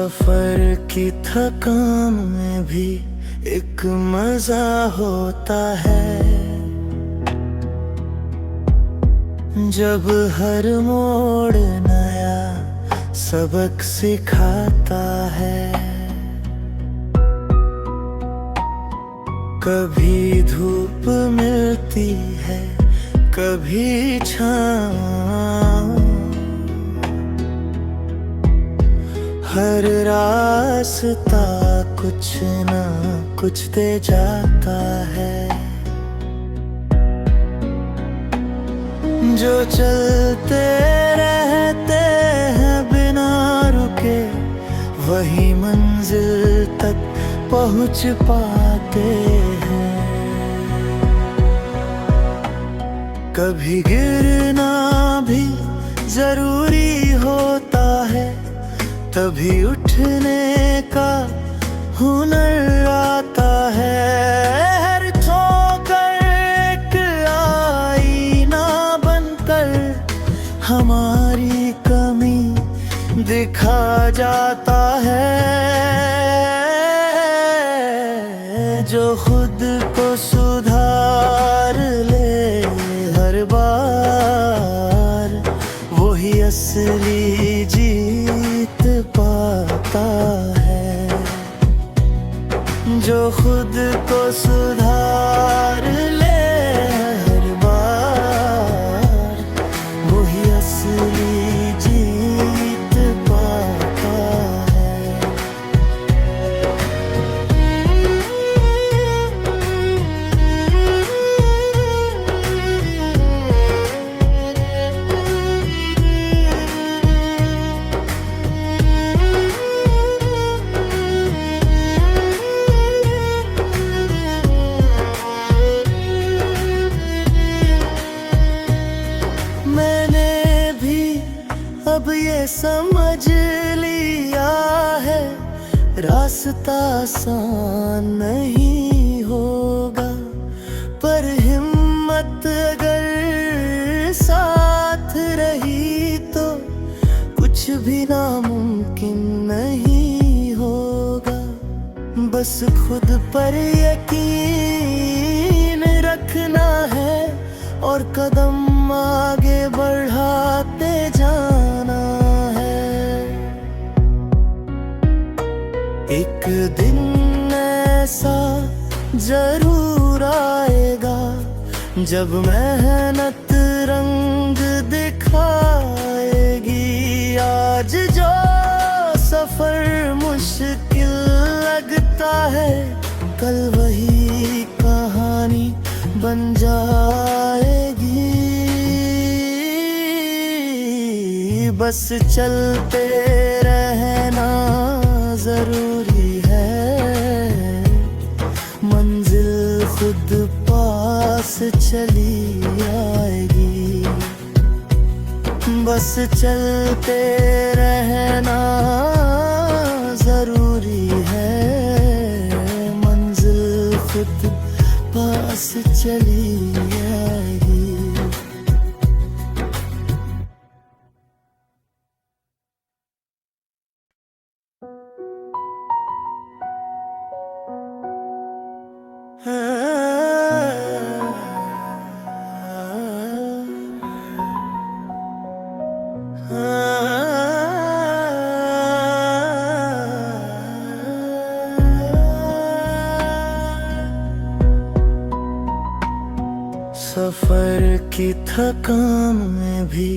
सफर की थकान में भी एक मजा होता है, जब हर मोड़ नया सबक सिखाता है। कभी धूप मिलती है, कभी छाँव, हर रास्ता कुछ ना कुछ दे जाता है। जो चलते रहते हैं बिना रुके, वही मंजिल तक पहुंच पाते हैं। कभी गिरना भी जरूरी होता है, तभी उठने का हुनर आता है। हर ठोकर एक आईना बनकर हमारी कमी दिखा जाता है। जो खुद को सुधार ले हर बार, वही असली जीत पाता है। जो खुद को सुधार ले हर बार, वही असली जीत पाता है। अब ये समझ लिया है, रास्ता आसान नहीं होगा, पर हिम्मत अगर साथ रही तो कुछ भी नामुमकिन नहीं होगा। बस खुद पर यकीन रखना है और कदम आगे बढ़ाते जाना है। एक दिन ऐसा जरूर आएगा, जब मेहनत रंग दिखाएगी। आज जो सफर मुश्किल लगता है, कल वही कहानी बन जाएगी। बस चलते रहना जरूरी है, मंजिल खुद पास चली आएगी। बस चलते रहना जरूरी है, मंजिल खुद पास चली आएगी। सफर की थकान में भी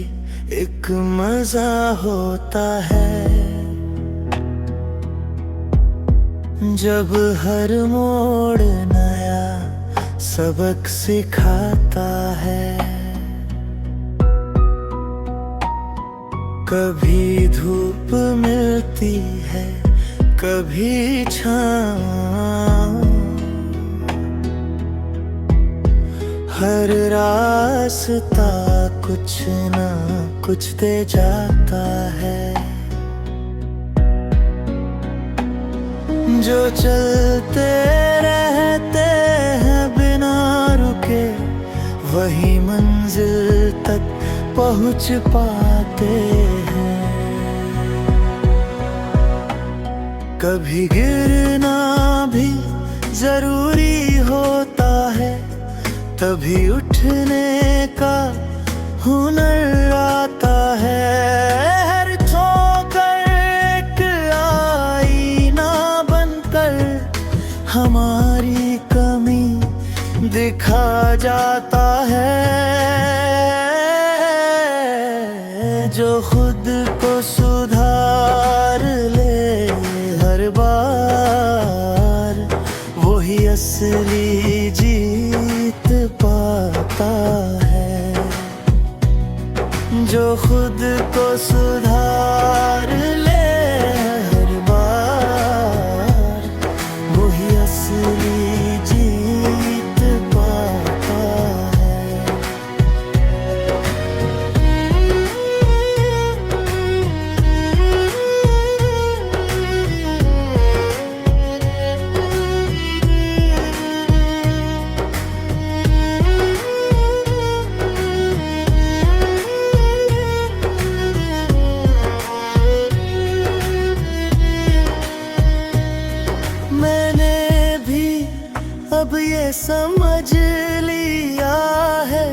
एक मजा होता है, जब हर मोड़ नया सबक सिखाता है। कभी धूप मिलती है, कभी छाँव, हर रास्ता कुछ ना कुछ दे जाता है। जो चलते रहते हैं बिना रुके, वही मंजिल तक पहुंच पाते हैं। कभी गिरना भी जरूरी होता है, तभी उठने का हुनर आता है। हर ठोकर एक आईना बनकर हमारी कमी दिखा जाता है। जो खुद को सुधार ले हर बार, वही असली जीत पाता है। जो खुद को सुधार ले हर बार, वही असली जीत पाता है। मैंने भी अब ये समझ लिया है,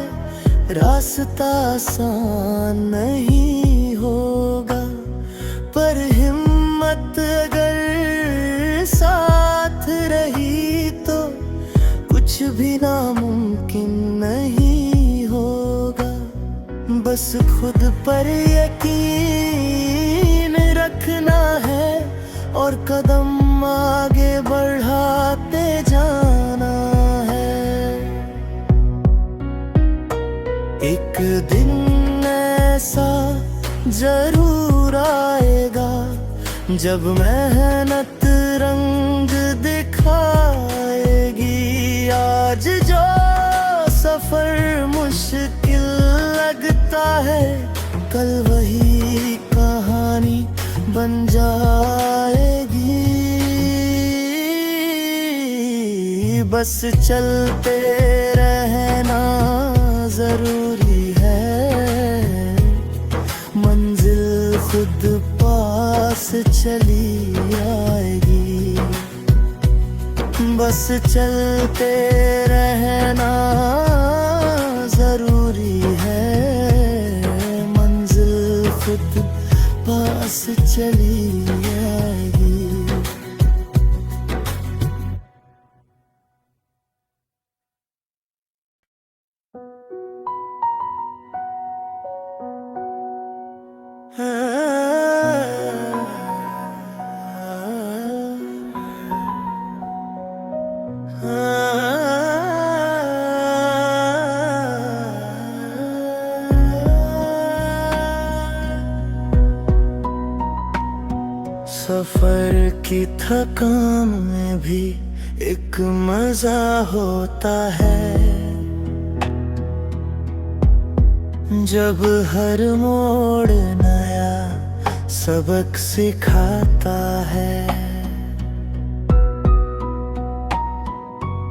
रास्ता आसान नहीं होगा, पर हिम्मत अगर साथ रही तो कुछ भी नामुमकिन नहीं होगा। बस खुद पर यकीन रखना है और कदम आगे बढ़ाते जाना है। एक दिन ऐसा जरूर आएगा जब मेहनत रंग दिखाएगी। आज जो सफर मुश्किल लगता है, कल वही कहानी बन जाएगी। बस चलते रहना जरूरी है, मंजिल खुद पास चली आएगी। बस चलते रहना जरूरी है, मंजिल खुद पास चली आएगी। सफर की थकान में भी एक मजा होता है, जब हर मोड़ नया सबक सिखाता है।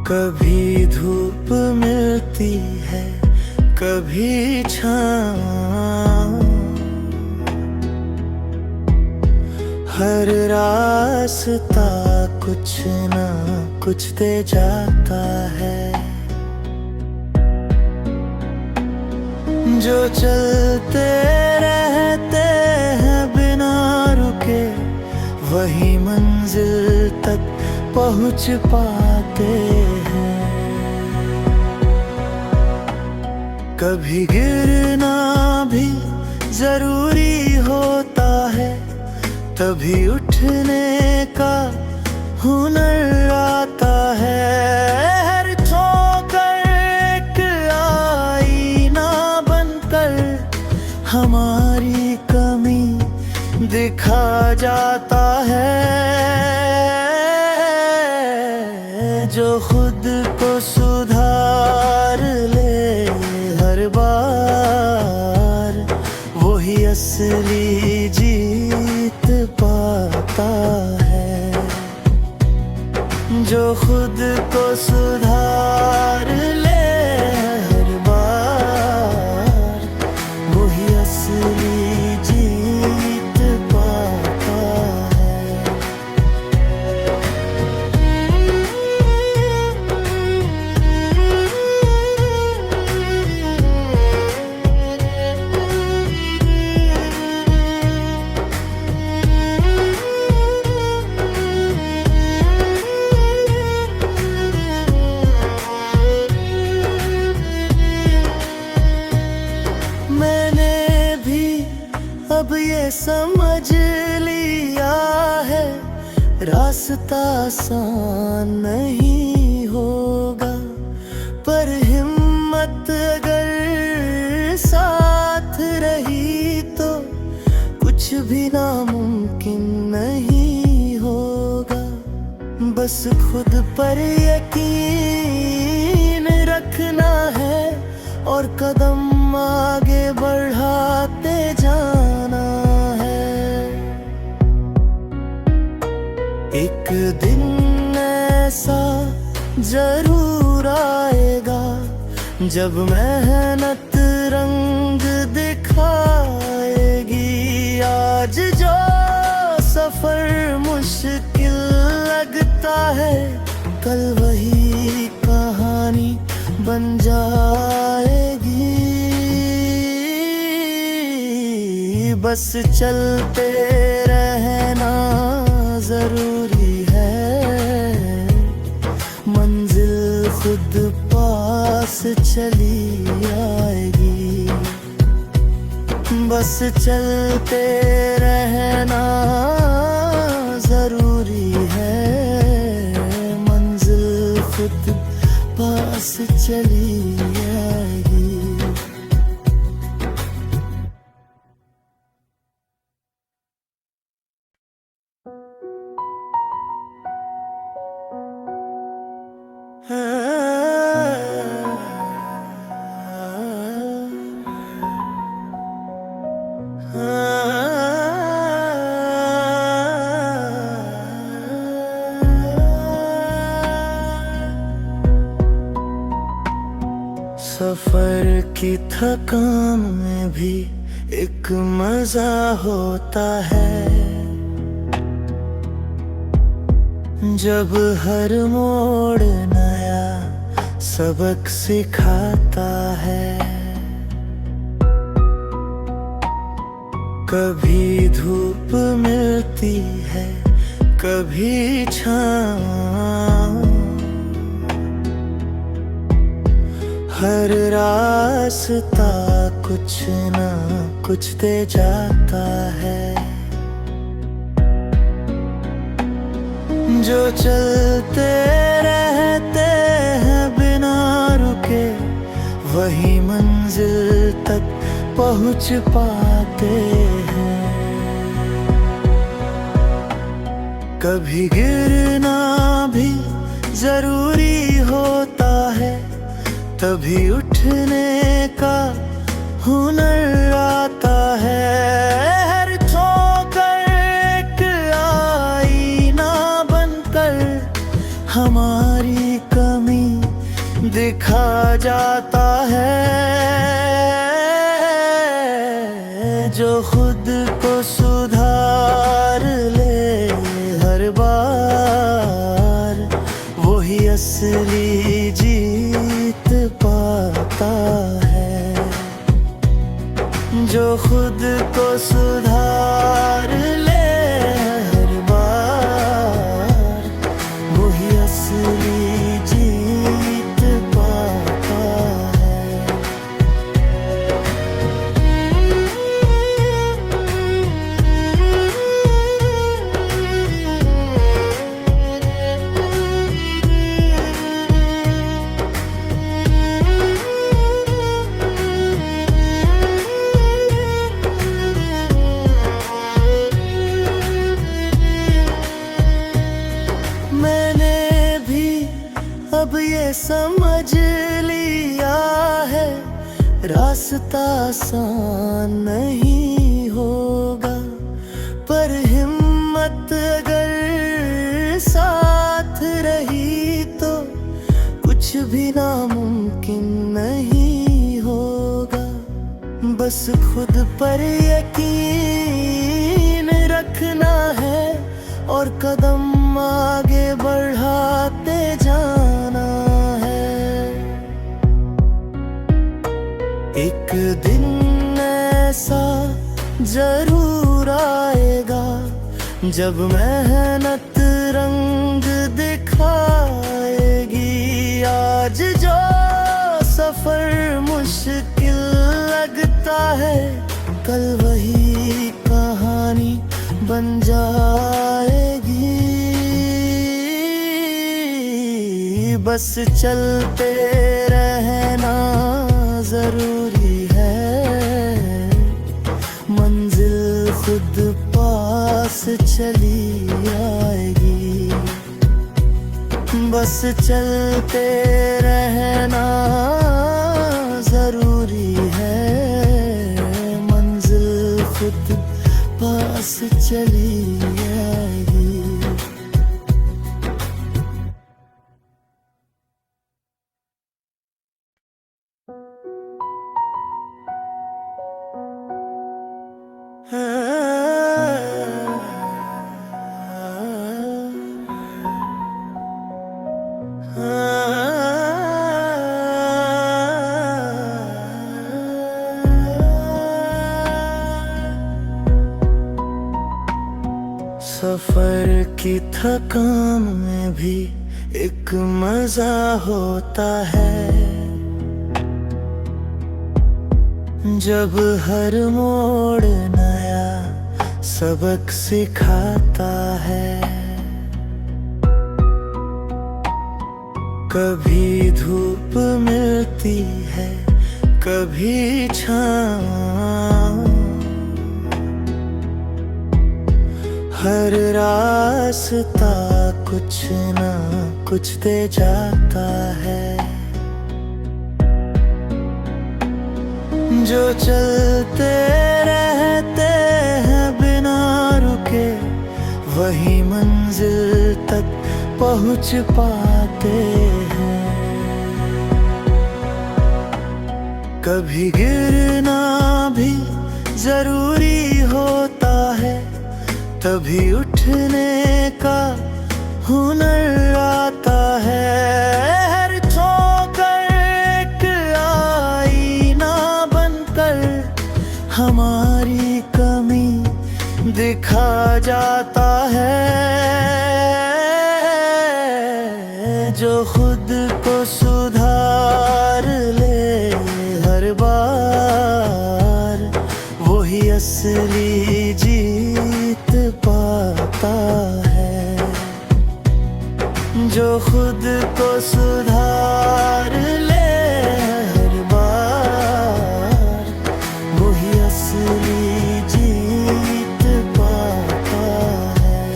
कभी धूप मिलती है, कभी छाँव, हर रास्ता कुछ ना कुछ दे जाता है। जो चलते रहते हैं बिना रुके, वही मंजिल तक पहुंच पाते हैं। कभी गिरना भी जरूरी होता है, तभी उठने का हुनर आता है। हर ठोकर एक आईना बनकर हमारी कमी दिखा जाता है। जो खुद को सुधार ले हर बार, वही असली जीत पाता है। जो खुद को सुधार ले हर बार, वही असली जीत पाता है। रास्ता आसान नहीं होगा, पर हिम्मत अगर साथ रही तो कुछ भी नामुमकिन नहीं होगा। बस खुद पर यकीन रखना है और कदम आगे बढ़ाते जाना है। एक दिन ऐसा जरूर आएगा जब मेहनत रंग दिखाएगी। आज जो सफर मुश्किल लगता है, कल वही कहानी बन जाएगी। बस चलते रहना जरूरी है, मंजिल खुद पास चली आएगी। बस चलते रहना जरूरी है, मंजिल खुद पास चली आएगी। सफर की थकान में भी एक मजा होता है, जब हर मोड़ नया सबक सिखाता है। कभी धूप मिलती है, कभी छाँव, हर रास्ता कुछ ना कुछ दे जाता है। जो चलते रहते हैं बिना रुके, वही मंजिल तक पहुंच पाते हैं। कभी गिरना भी जरूरी होता है, तभी उठने का हुनर आता है। हर ठोकर एक आईना बनकर हमारी कमी दिखा जाता है। जो खुद को सुधार ले हर बार, वही असली जीत पाता है। जो खुद को सुधार ले हर बार, वही असली जीत पाता है। मैंने भी अब ये समझ लिया है, रास्ता आसान नहीं होगा, पर हिम्मत अगर साथ रही तो कुछ भी नामुमकिन नहीं होगा। बस खुद पर यकीन रखना है और कदम आगे बढ़ाते जाना है। एक दिन ऐसा जरूर आएगा जब मेहनत रंग दिखाएगी। आज जो सफर मुश्किल लगता है, कल वही कहानी बन जाएगी। बस चलते रहना जरूरी है, मंजिल खुद पास चली आएगी। बस चलते रहना जरूरी है, मंजिल खुद पास चली आएगी। सफर की थकान में भी एक मजा होता है, जब हर मोड़ नया सबक सिखाता है। कभी धूप मिलती है, कभी छाँव, हर रास्ता कुछ ना कुछ दे जाता है। जो चलते रहते हैं बिना रुके, वही मंजिल तक पहुंच पाते हैं। कभी गिरना भी जरूरी होता है, तभी उठने का हुनर आता है। हर ठोकर एक आईना बनकर हमारी कमी दिखा जाता है। जो खुद को सुधार ले हर बार, वही असली जीत पाता है। जो खुद को सुधार ले हर बार, वही असली जीत पाता है।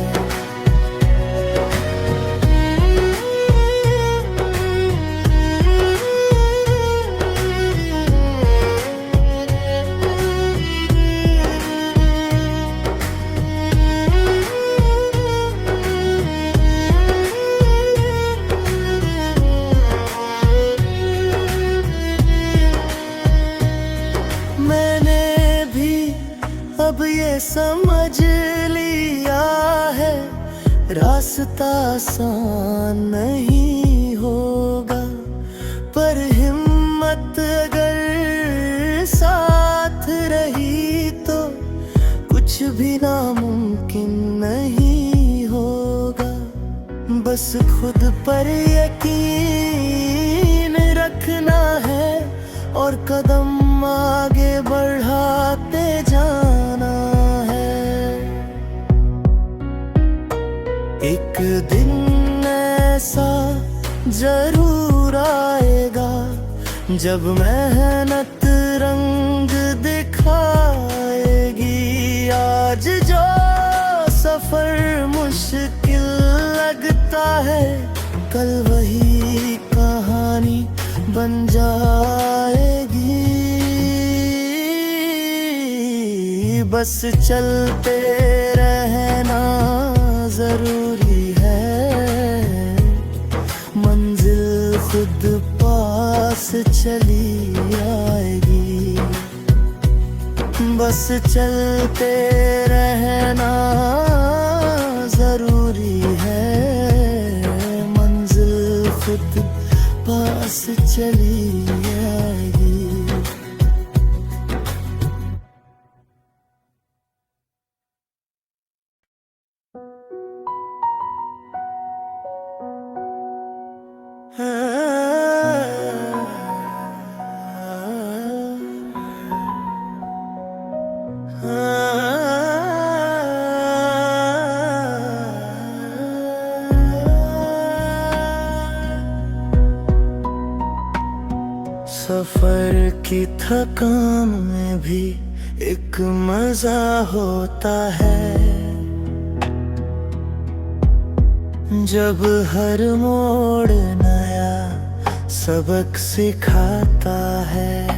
अब ये समझ लिया है, रास्ता आसान नहीं होगा, पर हिम्मत अगर साथ रही तो कुछ भी नामुमकिन नहीं होगा। बस खुद पर यकीन रखना है और कदम आगे बढ़ाते जाना है। एक दिन ऐसा जरूर आएगा, जब मेहनत रंग दिखाएगी। आज जो सफर मुश्किल लगता है, कल वही कहानी बन जाएगी। बस चलते रहना जरूरी है, मंजिल खुद पास चली आएगी। बस चलते रहना जरूरी है, मंजिल खुद पास चली आएगी। की थकान में भी एक मजा होता है, जब हर मोड़ नया सबक सिखाता है।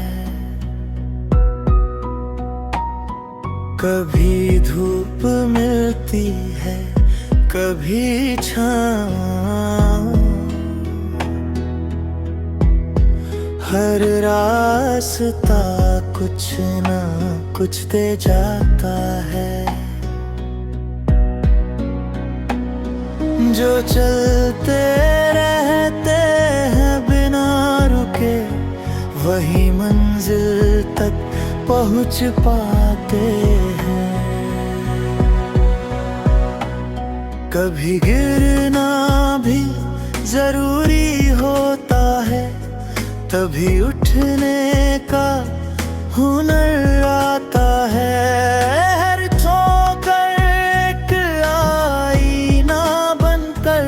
कभी धूप मिलती है, कभी छाँव, हर रास्ता कुछ ना कुछ दे जाता है। जो चलते रहते हैं बिना रुके, वही मंजिल तक पहुंच पाते हैं। कभी गिरना भी जरूरी होता है, तभी उठने का हुनर आता है। हर ठोकर एक आईना बनकर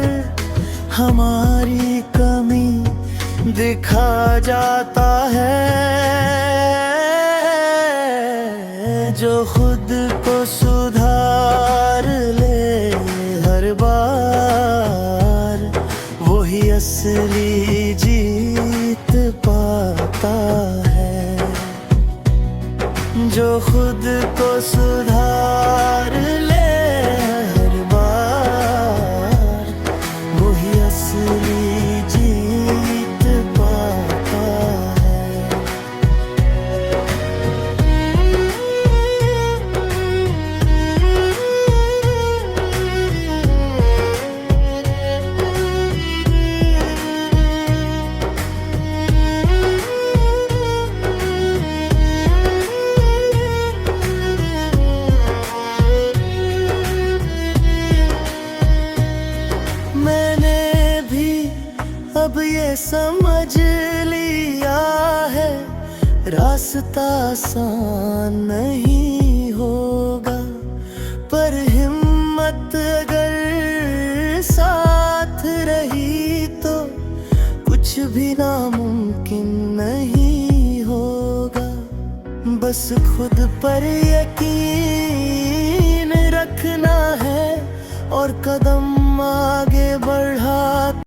हमारी कमी दिखा जाता है। जो खुद को सुधार ले हर बार, वही असली जीत पाता है। जो खुद को सुधार ले हर बार, वही असली जीत पाता है। अब ये समझ लिया है, रास्ता आसान नहीं होगा, पर हिम्मत अगर साथ रही तो कुछ भी नामुमकिन नहीं होगा। बस खुद पर यकीन रखना है और कदम